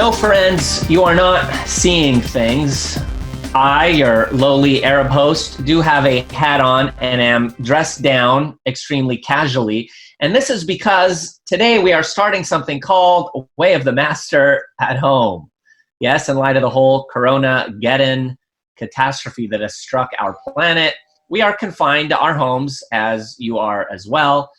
No, friends, you are not seeing things. I, your lowly Arab host, do have a hat on and am dressed down extremely casually. And this is because today we are starting something called Way of the Master at Home. Yes, in light of the whole Corona-Geddon catastrophe that has struck our planet, we are confined to our homes, as you are as well.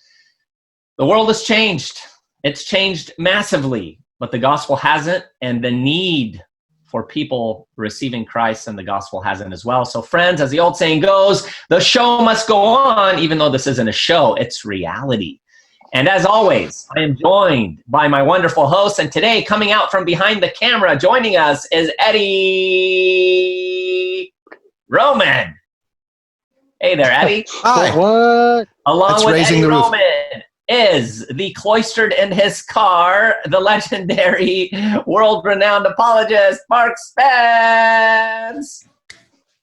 The world has changed. It's changed massively, but the gospel hasn't, and the need for people receiving Christ and the gospel hasn't as well. So friends, as the old saying goes, the show must go on, even though this isn't a show, it's reality. And as always, I am joined by my wonderful host, and today, coming out from behind the camera, joining us is Eddie Roman. Hey there, Eddie. Hi. What? Along That's with raising Eddie the roof. Roman is the cloistered in his car, the legendary, world-renowned apologist, Mark Spence.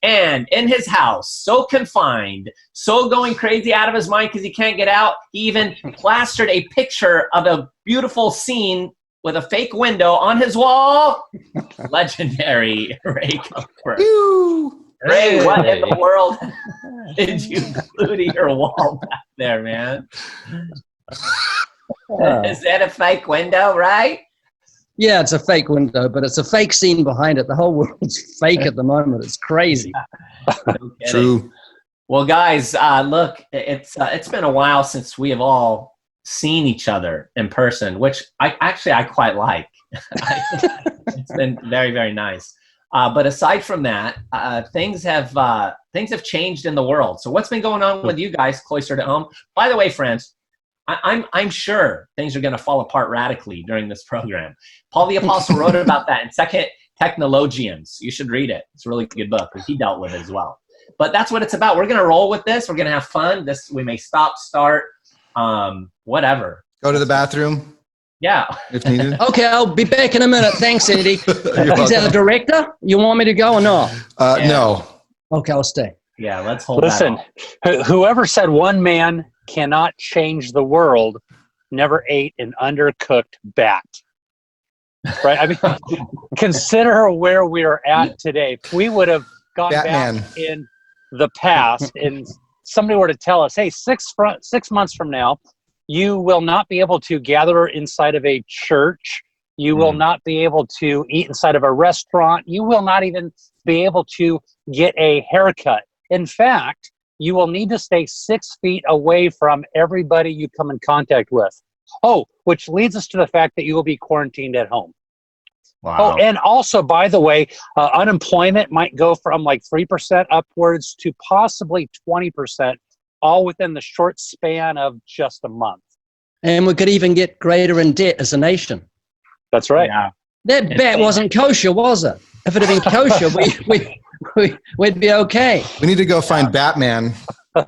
And in his house, so confined, so going crazy out of his mind because he can't get out, he even plastered a picture of a beautiful scene with a fake window on his wall. Legendary Ray Comfort. Ray, what in the world did you glue to your wall back there, man? Is that a fake window, right? Yeah, it's a fake window, but it's a fake scene behind it. The whole world's fake at the moment. It's crazy. No True. Well, guys, look, it's been a while since we have all seen each other in person, which I quite like. It's been very, very nice. But aside from that, things have changed in the world. So what's been going on with you guys cloistered at home? By the way, friends, I'm sure things are going to fall apart radically during this program. Paul the Apostle wrote about that in Second Technologians. You should read it. It's a really good book because he dealt with it as well. But that's what it's about. We're going to roll with this. We're going to have fun. We may stop, start, whatever. Go to the bathroom Yeah. if needed. Okay, I'll be back in a minute. Thanks, Eddie. Is welcome. that the director? You want me to go or not? Yeah. No. Okay, I'll stay. Yeah, let's hold Listen, that off. whoever said one man cannot change the world never ate an undercooked bat. Right? I mean, consider where we're at today. If we would have gone Batman. back in the past and somebody were to tell us, hey, 6 months from now, you will not be able to gather inside of a church. You will not be able to eat inside of a restaurant. You will not even be able to get a haircut. In fact, you will need to stay 6 feet away from everybody you come in contact with. Oh, which leads us to the fact that you will be quarantined at home. Wow. Oh, and also, by the way, unemployment might go from like 3% upwards to possibly 20%, all within the short span of just a month. And we could even get greater in debt as a nation. That's right. Yeah. That bat wasn't kosher, was it? If it had been kosher, we'd be okay. We need to go find Batman.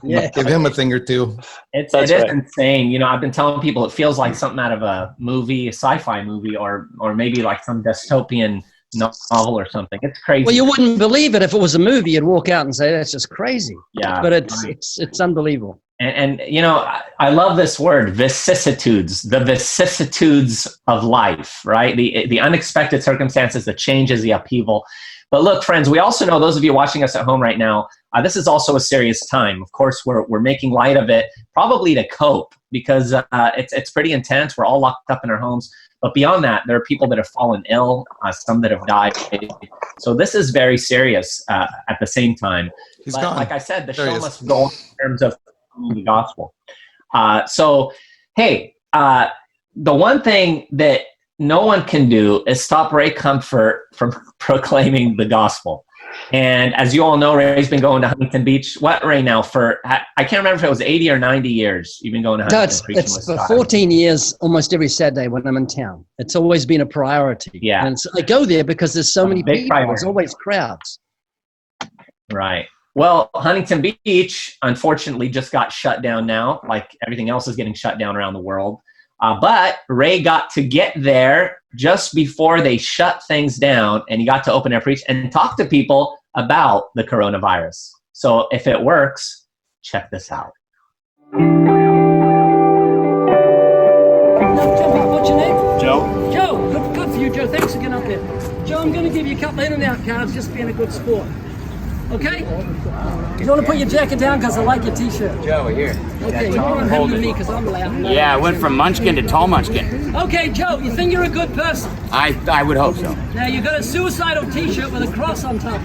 Yeah. Give him a thing or two. It That's is right. insane. You know, I've been telling people it feels like something out of a movie, a sci-fi movie, or maybe like some dystopian novel or something. It's crazy. Well, you wouldn't believe it if it was a movie. You'd walk out and say, that's just crazy. Yeah, But it's right. it's unbelievable. And you know, I love this word, vicissitudes, the vicissitudes of life, right? The unexpected circumstances, the changes, the upheaval. But look, friends, we also know, those of you watching us at home right now, this is also a serious time. Of course, we're making light of it, probably to cope, because it's pretty intense. We're all locked up in our homes. But beyond that, there are people that have fallen ill, some that have died. So this is very serious at the same time. He's But gone. like I said, the There he show is. must go on in terms of the gospel. So, hey, the one thing that no one can do is stop Ray Comfort from proclaiming the gospel. And as you all know, Ray's been going to Huntington Beach. What, Ray, now? I can't remember if it was 80 or 90 years you've been going to No, Huntington preaching it's with for Scott. 14 years, almost every Saturday when I'm in town. It's always been a priority. Yeah. And so I go there because there's so many big people. priority. There's always crowds. Right. Well, Huntington Beach, unfortunately, just got shut down now, like everything else is getting shut down around the world. But Ray got to get there just before they shut things down, and he got to open air preach and talk to people about the coronavirus. So if it works, check this out. What's your name? Joe? Joe. Good for you, Joe. Joe, thanks for getting up there. Joe, I'm going to give you a couple of in-and-out cards just being a good sport. Okay? You want to put your jacket down because I like your t-shirt. Joe, here. Okay, you want him to me because I'm loud. Yeah, I went from munchkin to tall munchkin. Okay, Joe, you think you're a good person? I would hope so. Now, you got a suicidal t-shirt with a cross on top.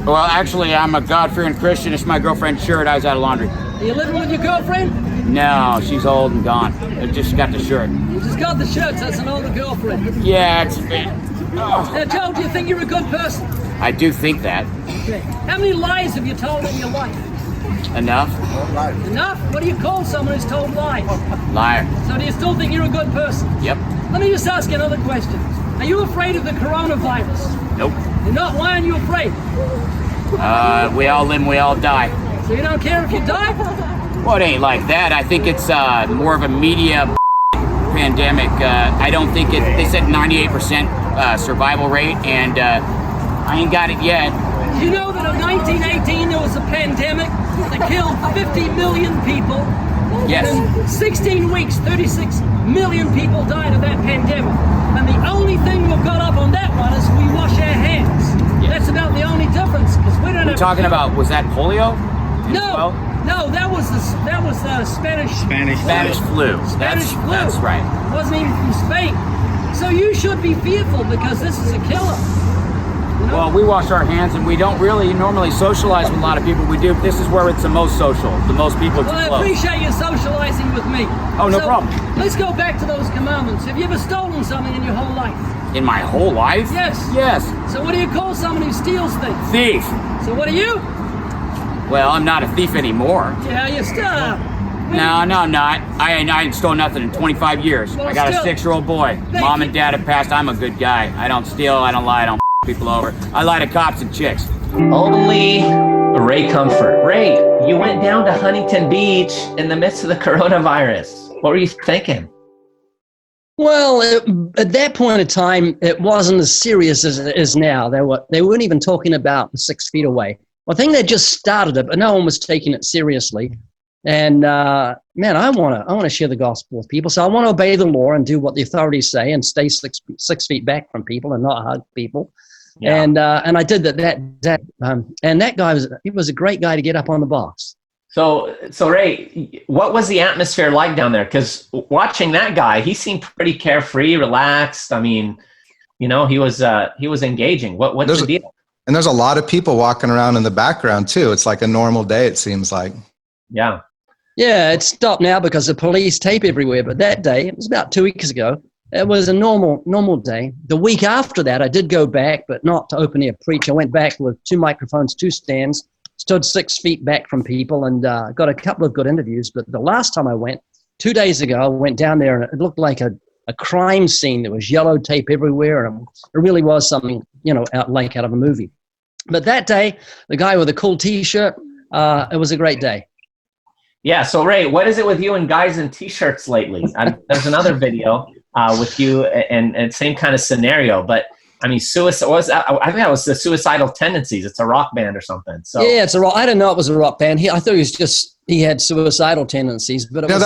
Well, actually, I'm a God-fearing Christian. It's my girlfriend's shirt. I was out of laundry. Are you living with your girlfriend? No, she's old and gone. I just got the shirt. You just got the shirt, so that's an older girlfriend. Yeah, it's been... Now, Joe, do you think you're a good person? I do think that. Okay. How many lies have you told in your life? Enough? Enough? What do you call someone who's told lies? Liar. So do you still think you're a good person? Yep. Let me just ask you another question. Are you afraid of the coronavirus? Nope. You're not? Why aren't you afraid? We all live and we all die. So you don't care if you die? Well, it ain't like that. I think it's more of a media pandemic. I don't think it... They said 98% survival rate, and I ain't got it yet. You know that in 1918 there was a pandemic that killed 50 million people? Yes. And in 16 weeks, 36 million people died of that pandemic. And the only thing we've got up on that one is we wash our hands. That's about the only difference, because we don't We're have... talking about, was that polio? No, no, that was the Spanish flu. Spanish flu. That's right. It wasn't even from Spain. So you should be fearful because this is a killer. You know? Well, we wash our hands and we don't really normally socialize with a lot of people. We do. This is where it's the most social. The most people Well, I close. appreciate you socializing with me. Oh, no So, problem. Let's go back to those commandments. Have you ever stolen something in your whole life? In my whole life? Yes. Yes. So what do you call someone who steals things? Thief. So what are you? Well, I'm not a thief anymore. Yeah, you still are. No, I'm not. I ain't stole nothing in 25 years. Well, I got still- a 6-year-old boy. Thank Mom you. and Dad have passed. I'm a good guy. I don't steal. I don't lie. I don't people over. I lie to cops and chicks. Only Ray Comfort. Ray, you went down to Huntington Beach in the midst of the coronavirus. What were you thinking? Well, at that point in time, it wasn't as serious as it is now. They weren't even talking about 6 feet away. I think they just started it, but no one was taking it seriously. And man, I want to share the gospel with people. So I want to obey the law and do what the authorities say and stay 6 feet back from people and not hug people. Yeah. And I did that. And that guy was a great guy to get up on the box. So Ray, what was the atmosphere like down there? Because watching that guy, he seemed pretty carefree, relaxed. I mean, you know, he was engaging. What's the deal? And there's a lot of people walking around in the background too. It's like a normal day, it seems like. Yeah. Yeah, it's stopped now because the police tape everywhere. But that day, it was about 2 weeks ago, it was a normal day. The week after that, I did go back, but not to open air preach. I went back with 2 microphones, 2 stands, stood 6 feet back from people, and got a couple of good interviews. But the last time I went, 2 days ago, I went down there, and it looked like a crime scene. There was yellow tape everywhere, and it really was something, you know, out of a movie. But that day, the guy with the cool T-shirt, it was a great day. Yeah. So Ray, what is it with you and guys in T-shirts lately? There's another video with you and same kind of scenario, but I mean, suicide I think that was the Suicidal Tendencies. It's a rock band or something. So yeah, it's a rock. I didn't know it was a rock band. I thought he had suicidal tendencies, but it was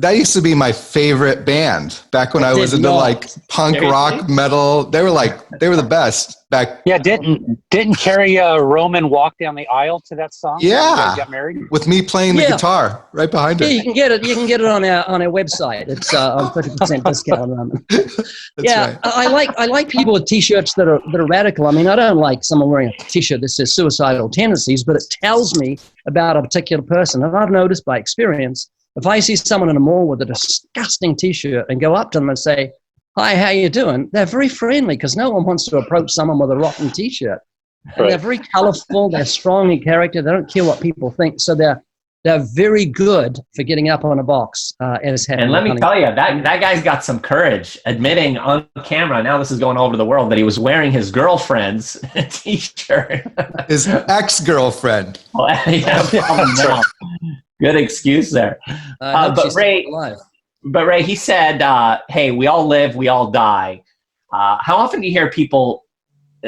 that used to be my favorite band back when I was into like punk rock metal. They were the best back. Yeah, didn't Carrie Roman walk down the aisle to that song? Yeah, when you guys got married. with me playing the guitar right behind her. Yeah, you can get it. You can get it on our website. It's on 50% discount. Yeah, right. I like people with T-shirts that are radical. I mean, I don't like someone wearing a T-shirt that says suicidal tendencies, but it tells me about a particular person. And I've noticed by experience, if I see someone in a mall with a disgusting T-shirt and go up to them and say, "Hi, how you doing?" They're very friendly because no one wants to approach someone with a rotten T-shirt. Right. They're very colorful. They're strong in character. They don't care what people think. So they're very good for getting up on a box. And let me tell you, that guy's got some courage, admitting on camera, now this is going over the world, that he was wearing his girlfriend's T-shirt. His ex-girlfriend. Well, yeah, good excuse there. But Ray, he said, hey, we all live, we all die. How often do you hear people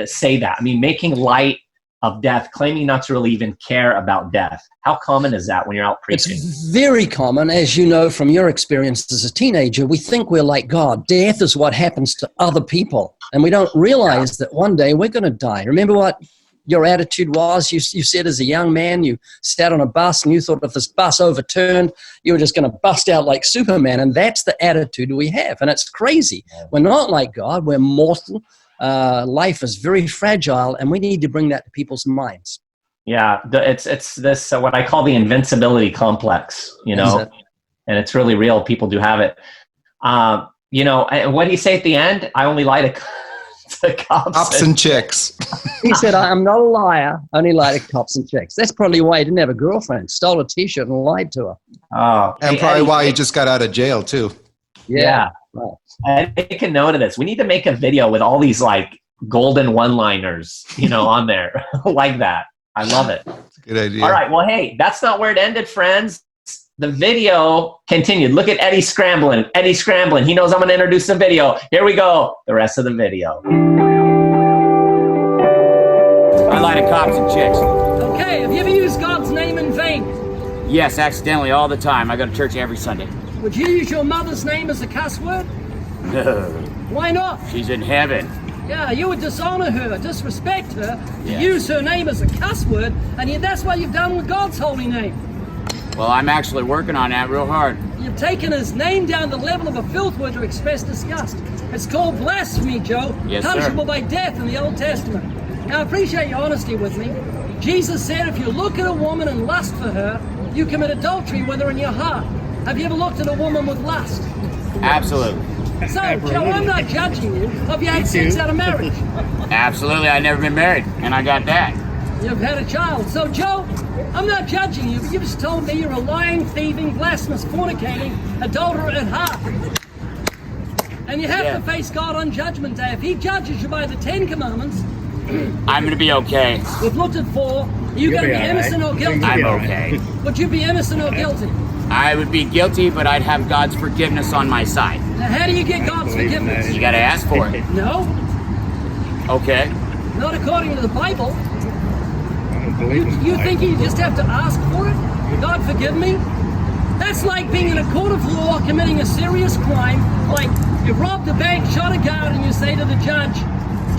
say that? I mean, making light of death, claiming not to really even care about death. How common is that when you're out preaching? It's very common, as you know from your experience as a teenager. We think we're like God. Death is what happens to other people, and we don't realize that one day we're going to die. Remember what your attitude was? You said as a young man, you sat on a bus and you thought if this bus overturned, you were just going to bust out like Superman, and that's the attitude we have, and it's crazy. We're not like God. We're mortal. Life is very fragile, and we need to bring that to people's minds. Yeah, it's this what I call the invincibility complex, and it's really real. People do have it. And what do you say at the end? I only lie to cops and chicks. He said, "I'm not a liar. Only lie to cops and chicks." That's probably why he didn't have a girlfriend. Stole a T-shirt and lied to her. Oh, and probably why he just got out of jail too. Yeah. Right. And make a note of this. We need to make a video with all these like golden one-liners, on there like that. I love it. That's a good idea. All right. Well, hey, that's not where it ended, friends. The video continued. Look at Eddie scrambling. Eddie scrambling. He knows I'm going to introduce the video. Here we go. The rest of the video. I lie to cops and chicks. Okay. Have you ever used God's name in vain? Yes, accidentally all the time. I go to church every Sunday. Would you use your mother's name as a cuss word? No. Why not? She's in heaven. Yeah, you would dishonor her, disrespect her, use her name as a cuss word, and yet that's what you've done with God's holy name. Well, I'm actually working on that real hard. You've taken his name down to the level of a filth word to express disgust. It's called blasphemy, Joe. Yes, punishable sir. by death in the Old Testament. Now, I appreciate your honesty with me. Jesus said if you look at a woman and lust for her, you commit adultery with her in your heart. Have you ever looked at a woman with lust? Absolutely. So, Joe, I'm not judging you. Have you had sex out of marriage? Absolutely. I've never been married, and I got that. You've had a child. So, Joe, I'm not judging you, but you just told me you're a lying, thieving, blasphemous, fornicating, adulterer at heart. And you have to face God on Judgment Day. If he judges you by the 10 Commandments, I'm going to be okay. we've looked at 4. Are you going to be innocent or guilty? I'm okay. Would you be innocent or guilty? I would be guilty, but I'd have God's forgiveness on my side. Now, how do you get God's forgiveness? You got to ask for it. No, Okay. not according to the Bible. You think you just have to ask for it? God forgive me? That's like being in a court of law committing a serious crime, like you robbed a bank, shot a guard, and you say to the judge,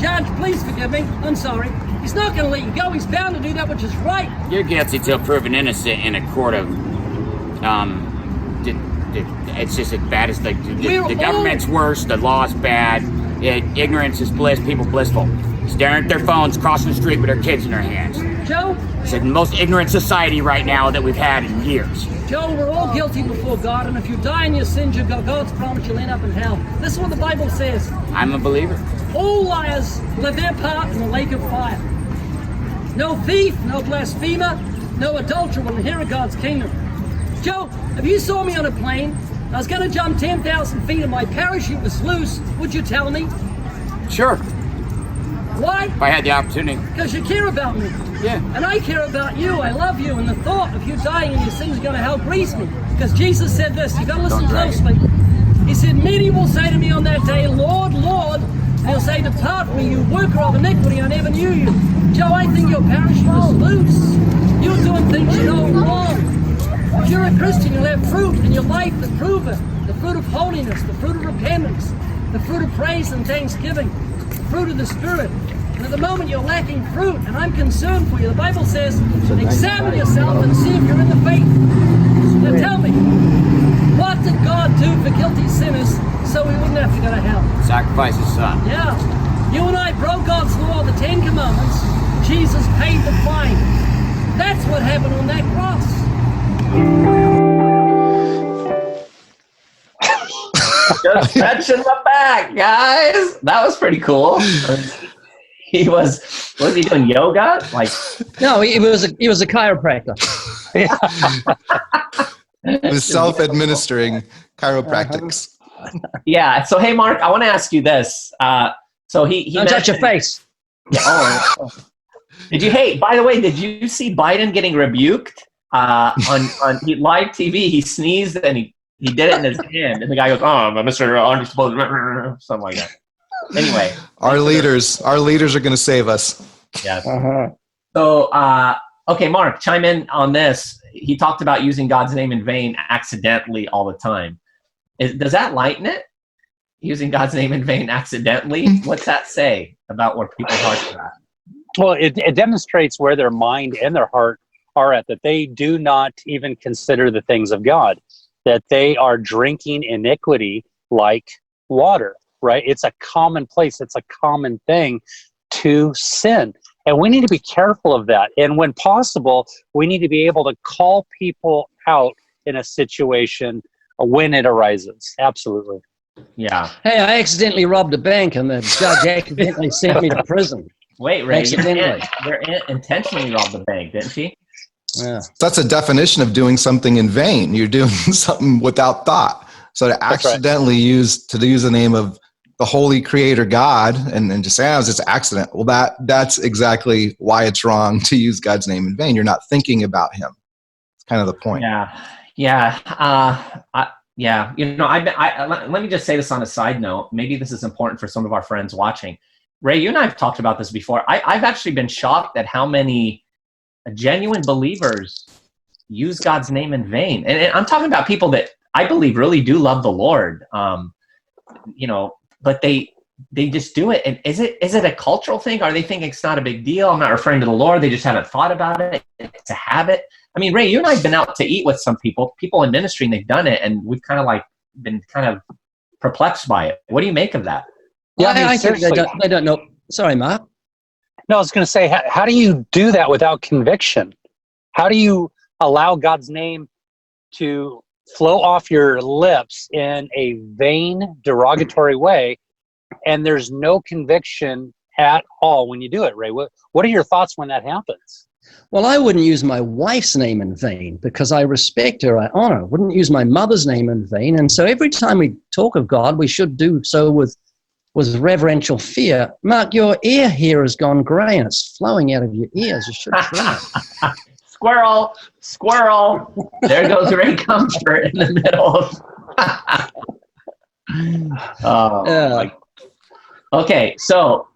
"Judge, please forgive me. I'm sorry." He's not going to let you go. He's bound to do that which is right. You're guilty till proven innocent in a court of, it's just as bad as the government's worse, the law's bad, ignorance is bliss, people blissful. Staring at their phones, crossing the street with their kids in their hands. Joe? It's the most ignorant society right now that we've had in years. Joe, we're all guilty before God, and if you die in your sins, God's promise you'll end up in hell. This is what the Bible says. I'm a believer. All liars live their part in the lake of fire. No thief, no blasphemer, no adulterer will inherit God's kingdom. Joe, if you saw me on a plane, I was going to jump 10,000 feet and my parachute was loose, would you tell me? Sure. Why? If I had the opportunity. Because you care about me. Yeah. And I care about you. I love you. And the thought of you dying in your sins is going to help grease me. Because Jesus said this. You've got to listen closely. He said, many will say to me on that day, Lord, Lord. And he'll say, depart from me, you worker of iniquity. I never knew you. Joe, I think your parachute is loose. You're doing things you know wrong. If you're a Christian, you'll have fruit in your life that prove it. The fruit of holiness, the fruit of repentance, the fruit of praise and thanksgiving, the fruit of the Spirit. And at the moment you're lacking fruit, and I'm concerned for you. The Bible says, examine yourself and see if you're in the faith. Now tell me, what did God do for guilty sinners so we wouldn't have to go to hell? Sacrifice his son. Yeah. You and I broke God's law, the 10 Commandments. Jesus paid the fine. That's what happened on that cross. Just touching the back, guys. That was pretty cool. Was he doing yoga? Like, no, he was a chiropractor. It was self-administering chiropractics. Yeah. So, hey, Mark, I want to ask you this. So he don't touch your face. Oh. By the way, did you see Biden getting rebuked on live TV? He sneezed and he did it in his hand, and the guy goes, "Oh, Mr. Undisclosed," something like that. Anyway, our leaders are going to save us. Yes. So, okay, Mark, chime in on this. He talked about using God's name in vain accidentally all the time. Does that lighten it? Using God's name in vain accidentally? What's that say about where people's hearts are at? Well, it demonstrates where their mind and their heart are at, that they do not even consider the things of God, that they are drinking iniquity like water, right? It's a common place. It's a common thing to sin. And we need to be careful of that. And when possible, we need to be able to call people out in a situation when it arises. Absolutely. Yeah. Hey, I accidentally robbed a bank and the judge accidentally sent me to prison. Wait, Ray, Accidentally. your aunt intentionally robbed the bank, didn't she? Yeah. That's a definition of doing something in vain. You're doing something without thought. So to accidentally use the name of the holy creator God and just say, oh, it was just accident. Well, that's exactly why it's wrong to use God's name in vain. You're not thinking about him. It's kind of the point. Yeah. Yeah. You know, let me just say this on a side note. Maybe this is important for some of our friends watching. Ray, you and I have talked about this before. I've actually been shocked at how many genuine believers use God's name in vain. And I'm talking about people that I believe really do love the Lord. You know, but they just do it. And is it a cultural thing? Are they thinking it's not a big deal? I'm not referring to the Lord. They just haven't thought about it. It's a habit. I mean, Ray, you and I have been out to eat with some people in ministry, and they've done it, and we've kind of like been kind of perplexed by it. What do you make of that? Yeah, I think they don't know. Sorry, Mark. No, I was going to say, how do you do that without conviction? How do you allow God's name to flow off your lips in a vain, derogatory way, and there's no conviction at all when you do it, Ray? What are your thoughts when that happens? Well, I wouldn't use my wife's name in vain because I respect her, I honor her. Wouldn't use my mother's name in vain. And so every time we talk of God, we should do so with reverential fear. Mark, your ear here has gone grey and it's flowing out of your ears. You should trim it. Squirrel. There goes Ray Comfort in the middle of. Okay, so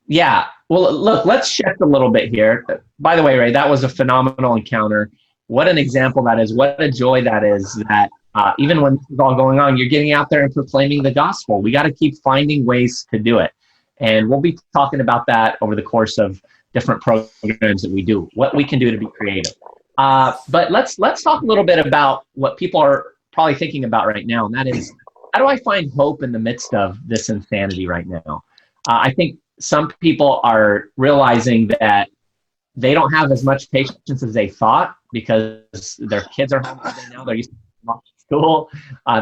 yeah. Well, look, let's shift a little bit here. By the way, Ray, that was a phenomenal encounter. What an example that is. What a joy that is that even when this is all going on, you're getting out there and proclaiming the gospel. We got to keep finding ways to do it. And we'll be talking about that over the course of different programs that we do, what we can do to be creative. But let's talk a little bit about what people are probably thinking about right now, and that is, how do I find hope in the midst of this insanity right now? I think some people are realizing that they don't have as much patience as they thought because their kids are home all day now. They're used to school.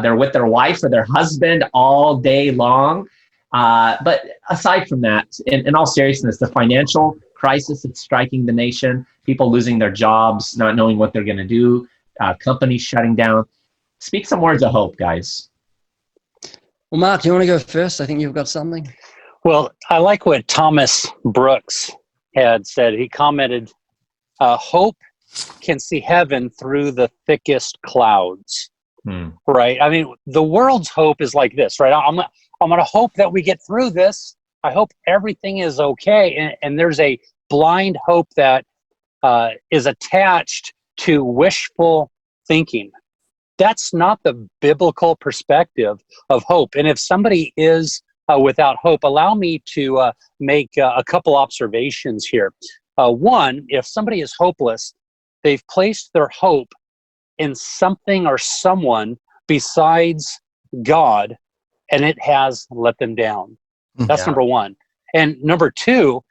They're with their wife or their husband all day long. But aside from that, in all seriousness, the financial crisis that's striking the nation, people losing their jobs, not knowing what they're going to do, companies shutting down. Speak some words of hope, guys. Well, Mark, do you want to go first? I think you've got something. Well, I like what Thomas Brooks had said. He commented, hope can see heaven through the thickest clouds. Right? I mean, the world's hope is like this, right? I'm going to hope that we get through this. I hope everything is okay. And there's a blind hope that is attached to wishful thinking. That's not the biblical perspective of hope. And if somebody is without hope, allow me to make a couple observations here. One, if somebody is hopeless, they've placed their hope in something or someone besides God, and it has let them down. That's number one. And number two,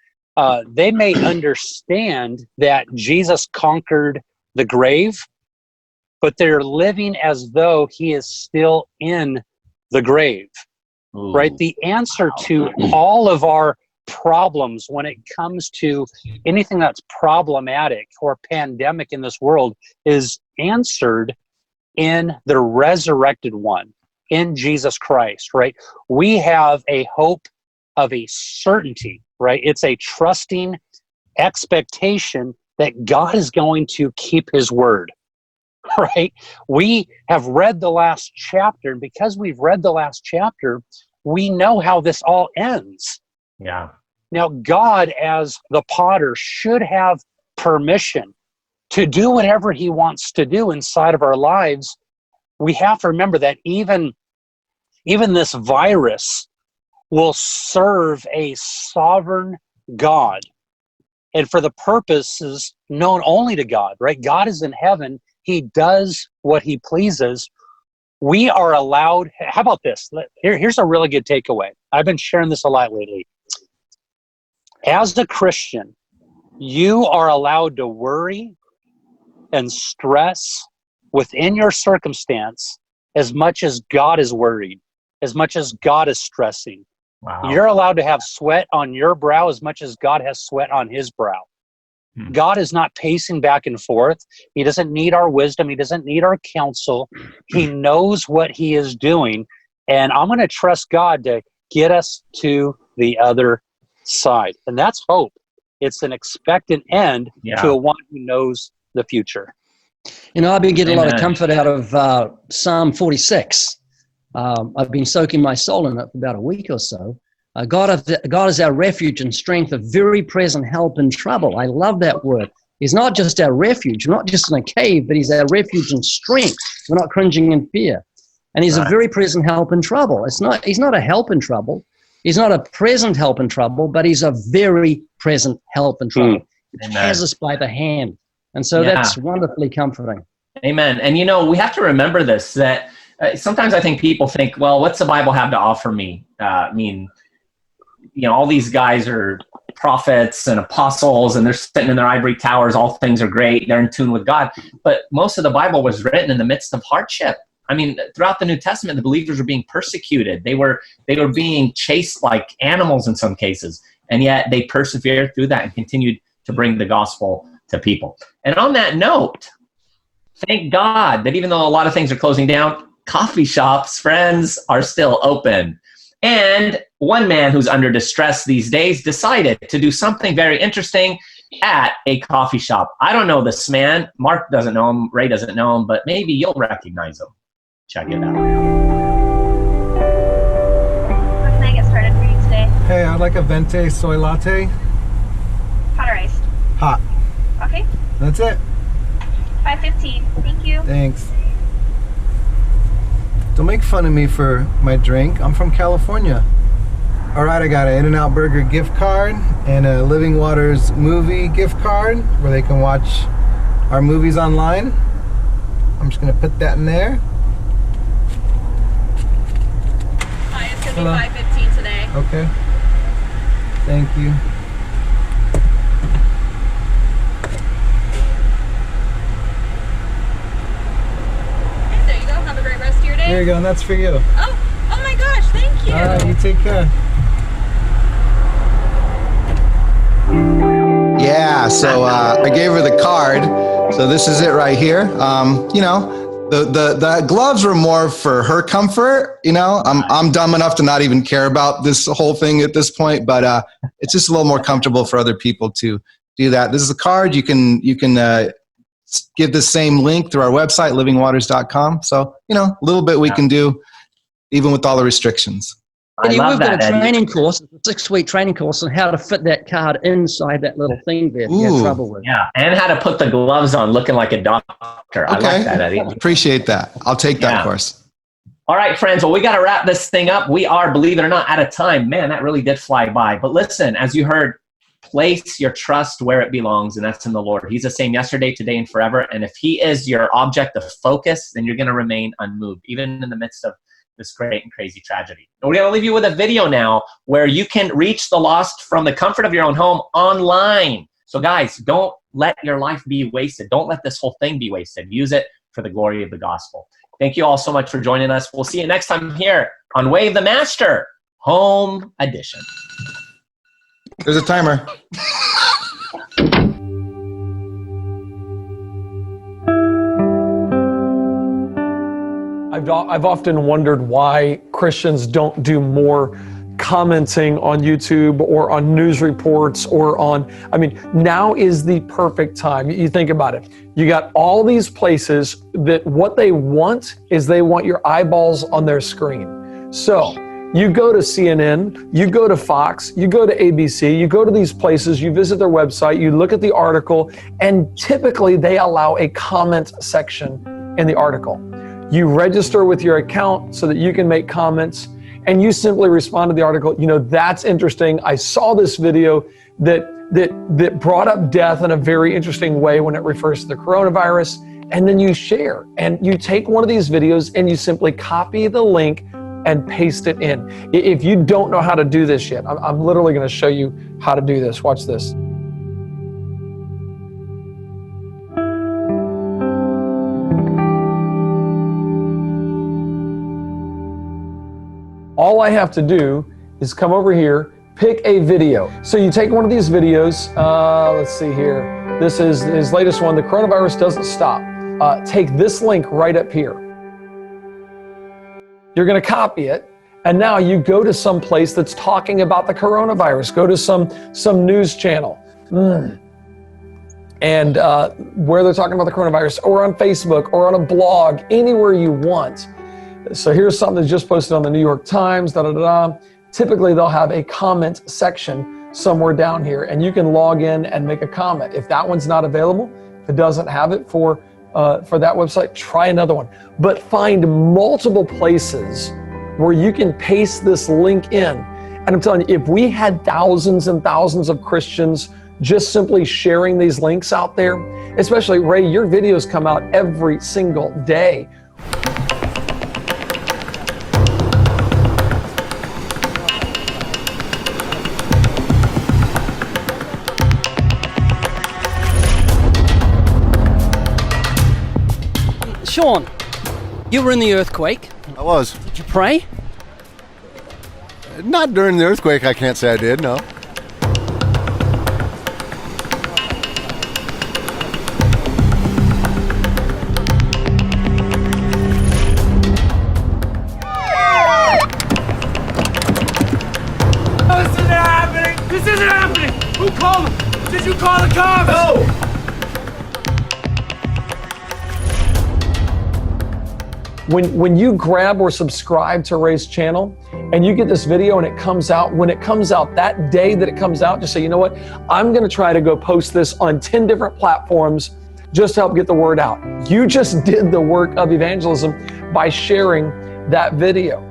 they may understand that Jesus conquered the grave, but they're living as though he is still in the grave. Ooh. Right? The answer to all of our problems when it comes to anything that's problematic or pandemic in this world is answered in the resurrected one, in Jesus Christ, right? We have a hope of a certainty, right? It's a trusting expectation that God is going to keep his word, right? We have read the last chapter, and because we've read the last chapter, we know how this all ends. Yeah. Now, God, as the potter, should have permission to do whatever he wants to do inside of our lives. We have to remember that even this virus will serve a sovereign God, and for the purposes known only to God, right? God is in heaven. He does what he pleases. We are allowed, how about this? Here's a really good takeaway. I've been sharing this a lot lately. As a Christian, you are allowed to worry and stress within your circumstance as much as God is worried, as much as God is stressing. Wow. You're allowed to have sweat on your brow as much as God has sweat on his brow. God is not pacing back and forth. He doesn't need our wisdom. He doesn't need our counsel. He knows what he is doing. And I'm going to trust God to get us to the other side. And that's hope. It's an expectant end to a one who knows the future. You know, I've been getting a lot of comfort out of Psalm 46. I've been soaking my soul in it for about a week or so. God is our refuge and strength, a very present help in trouble. I love that word. He's not just our refuge. We're not just in a cave, but he's our refuge and strength. We're not cringing in fear. And he's a very present help in trouble. He's not a help in trouble. He's not a present help in trouble, but he's a very present help in trouble. He has us by the hand. And so that's wonderfully comforting. Amen. And, you know, we have to remember this, that sometimes I think people think, well, what's the Bible have to offer me? I mean, you know, all these guys are prophets and apostles, and they're sitting in their ivory towers. All things are great. They're in tune with God. But most of the Bible was written in the midst of hardship. I mean, throughout the New Testament, the believers were being persecuted. They were being chased like animals in some cases. And yet they persevered through that and continued to bring the gospel to people. And on that note, thank God that even though a lot of things are closing down, coffee shops, friends, are still open. And one man who's under distress these days decided to do something very interesting at a coffee shop. I don't know this man. Mark doesn't know him. Ray doesn't know him, but maybe you'll recognize him. Check it out. What can I get started for you today? Hey, I'd like a venti soy latte. Hot or iced? Hot. Okay. That's it. $5.15. Thank you. Thanks. Don't make fun of me for my drink. I'm from California. All right, I got an In-N-Out Burger gift card and a Living Waters movie gift card where they can watch our movies online. I'm just gonna put that in there. Hi, it's gonna be $5.15 today. Okay. Thank you. There you go. Have a great rest of your day. There you go, and that's for you. Oh my gosh, thank you. All right, you take care. Yeah, so I gave her the card. So this is it right here. You know, the gloves were more for her comfort. You know, I'm dumb enough to not even care about this whole thing at this point, but it's just a little more comfortable for other people to do that. This is the card. You can give the same link through our website, livingwaters.com. So, you know, a little bit we can do even with all the restrictions. We've got a training course, a 6-week training course on how to fit that card inside that little thing there if you had trouble with it. Yeah, and how to put the gloves on looking like a doctor. I like that, Eddie. Appreciate that. I'll take that course. All right, friends. Well, we got to wrap this thing up. We are, believe it or not, out of time. Man, that really did fly by. But listen, as you heard, place your trust where it belongs, and that's in the Lord. He's the same yesterday, today, and forever. And if he is your object of focus, then you're going to remain unmoved, even in the midst of this great and crazy tragedy. And we're going to leave you with a video now where you can reach the lost from the comfort of your own home online. So guys, don't let your life be wasted. Don't let this whole thing be wasted. Use it for the glory of the gospel. Thank you all so much for joining us. We'll see you next time here on Way of the Master, Home Edition. There's a timer. I've often wondered why Christians don't do more commenting on YouTube or on news reports or on, now is the perfect time. You think about it. You got all these places that what they want is they want your eyeballs on their screen. So You go to CNN, you go to Fox, you go to ABC, you go to these places, you visit their website, you look at the article, and typically they allow a comment section in the article. You register with your account so that you can make comments, and you simply respond to the article. You know, that's interesting. I saw this video that brought up death in a very interesting way when it refers to the coronavirus. And then you share, and you take one of these videos and you simply copy the link and paste it in. If you don't know how to do this yet, I'm literally going to show you how to do this. Watch this. All I have to do is come over here, pick a video. So you take one of these videos, let's see here. This is his latest one, The Coronavirus Doesn't Stop. Take this link right up here. You're going to copy it, and now you go to some place that's talking about the coronavirus. Go to some news channel, and where they're talking about the coronavirus, or on Facebook, or on a blog, anywhere you want. So here's something that's just posted on the New York Times. Typically, they'll have a comment section somewhere down here, and you can log in and make a comment. If that one's not available, if it doesn't have it for that website, try another one. But find multiple places where you can paste this link in. And I'm telling you, if we had thousands and thousands of Christians just simply sharing these links out there, especially Ray, your videos come out every single day. Sean, you were in the earthquake. I was. Did you pray? Not during the earthquake, I can't say I did, no. Oh, this isn't happening! This isn't happening! Who called him? Did you call the cops? No! When you grab or subscribe to Ray's channel and you get this video and it comes out, when it comes out that day that it comes out, just say, you know what, I'm going to try to go post this on 10 different platforms just to help get the word out. You just did the work of evangelism by sharing that video.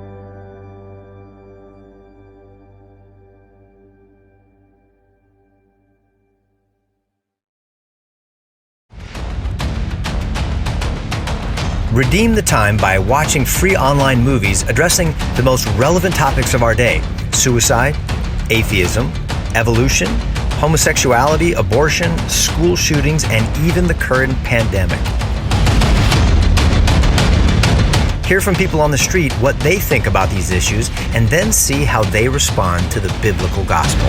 Redeem the time by watching free online movies addressing the most relevant topics of our day: suicide, atheism, evolution, homosexuality, abortion, school shootings, and even the current pandemic. Hear from people on the street what they think about these issues, and then see how they respond to the biblical gospel.